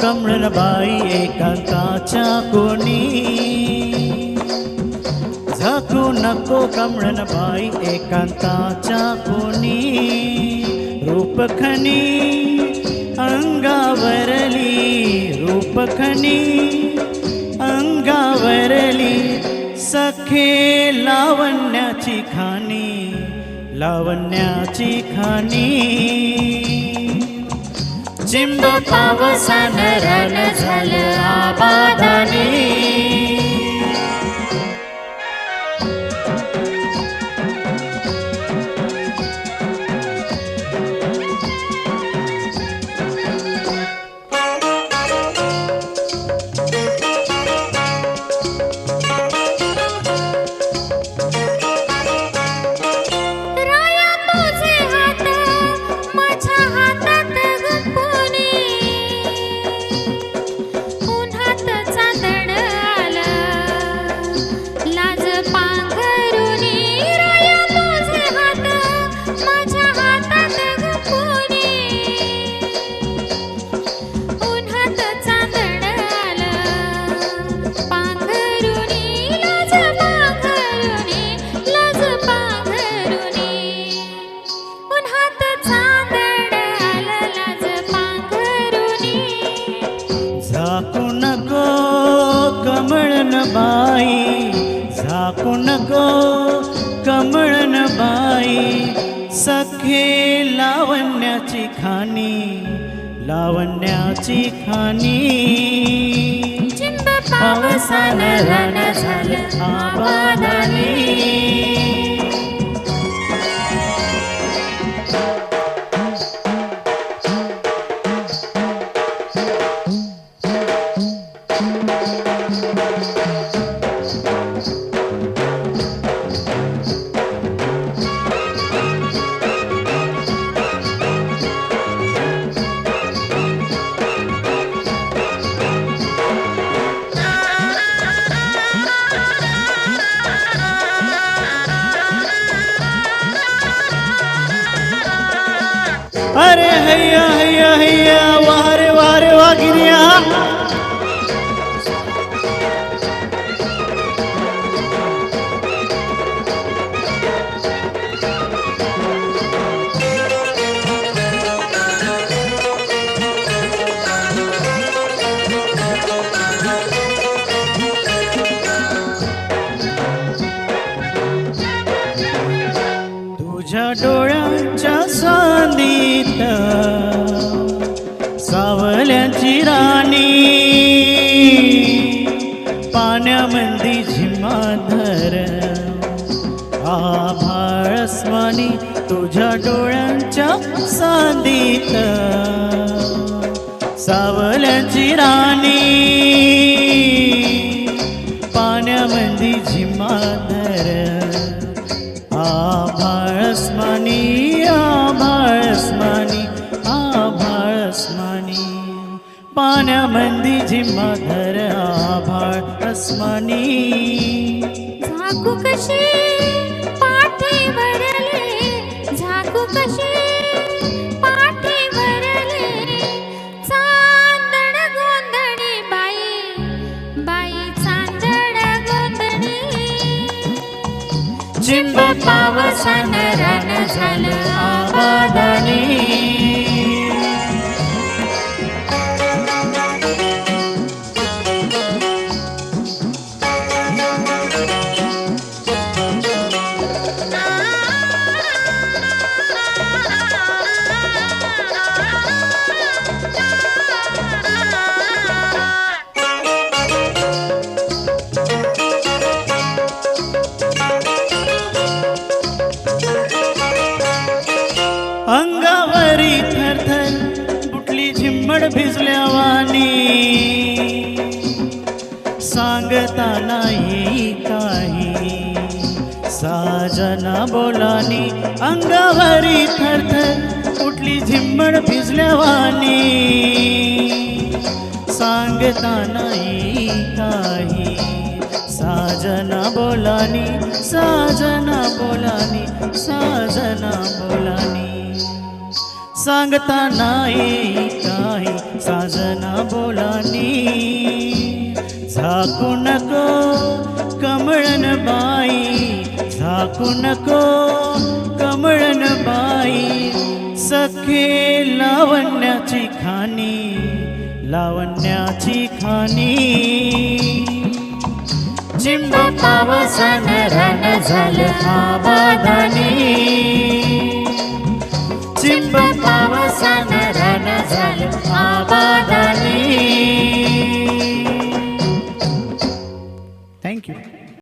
कमळबाई एकांताच्या कोणी, झाकू नको कमळबाई एकांताच्या कोणी. रूपखनी अंगावरली, रूपखनी अंगावरली, सखे लावण्याची खाणी, लावण्याची खाणी. चिंब पावसानं रण झालं आबादानी. झाकू नको कमळबाई, झाकू नको कमळबाई, सखे लावण्याची खाणी, लावण्याची खाणी. पावसानं रण झालं आबादानी. अरे हैया हैया हैया, वारे वारे वागिरिया. तुझ्या डोळ्यांच्या सांदीत सावल्याची राणी, पाण्यामंदी झिम्माधर आभाळ स्वानी. तुझ्या डोळ्यांच्या सांदीत सावल्याची राणी, पाण्यामंदी झिम्माधर आभाळस्मानी, आभाळस्मानी, आभाळस्मानी. पाण्यामंदी झिम्माधर आभाळस्मानी. झाकू कशी पाठीवरले, झाकू कशी पाठीवरले, चांदण गोंधळी बाई, बाई चांदण गोंधळी. चिंब पावसानं रण झालं आबादानी. अंगावरी थरथर उठली झिम्मड भिजल्या वाणी, सांगता नाही काही साजना बोलानी. अंगावरी थरथर उठली झिम्मड भिजल्या वाणी, सांगता नाही काही साजना बोलानी, साजना बोलानी, साजना बोलानी. सांगता नाही काही साजना बोलानी झाकू नको कमळन बाई झाकू नको कमळन बाई सखे लावण्याची खाणी चिंब पावसानं रान झालं आबादानी चिंब पावसानं